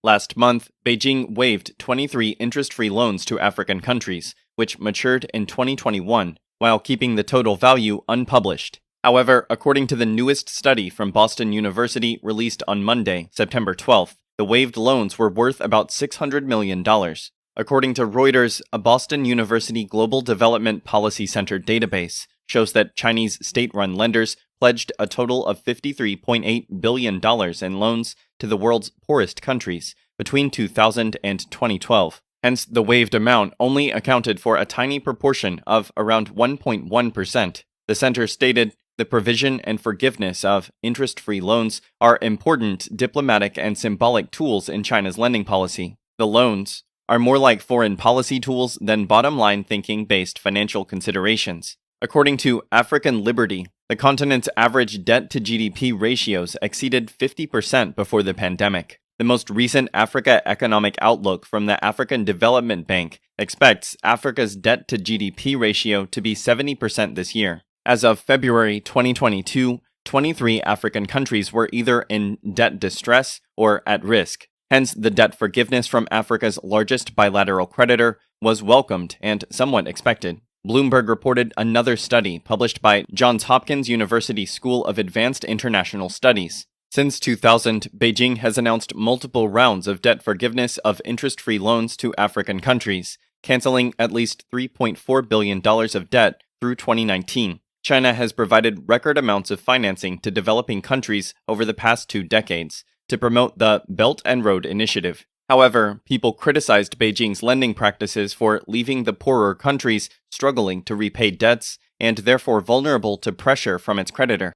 Last month, Beijing waived 23 interest-free loans to African countries, which matured in 2021, while keeping the total value unpublished. However, according to the newest study from Boston University released on Monday, September 12th, the waived loans were worth about $600 million. According to Reuters, a Boston University Global Development Policy Center database shows that Chinese state-run lenders pledged a total of $53.8 billion in loans to the world's poorest countries between 2000 and 2012. Hence, the waived amount only accounted for a tiny proportion of around 1.1%. The center stated, "The provision and forgiveness of interest-free loans are important diplomatic and symbolic tools in China's lending policy. The loans are more like foreign policy tools than bottom-line thinking-based financial considerations." According to African Liberty, the continent's average debt-to-GDP ratios exceeded 50% before the pandemic. The most recent Africa Economic Outlook from the African Development Bank expects Africa's debt-to-GDP ratio to be 70% this year. As of February 2022, 23 African countries were either in debt distress or at risk. Hence, the debt forgiveness from Africa's largest bilateral creditor was welcomed and somewhat expected. Bloomberg reported another study published by Johns Hopkins University School of Advanced International Studies. Since 2000, Beijing has announced multiple rounds of debt forgiveness of interest-free loans to African countries, canceling at least $3.4 billion of debt through 2019. China has provided record amounts of financing to developing countries over the past 2 decades to promote the Belt and Road Initiative. However, people criticized Beijing's lending practices for leaving the poorer countries struggling to repay debts and therefore vulnerable to pressure from its creditor.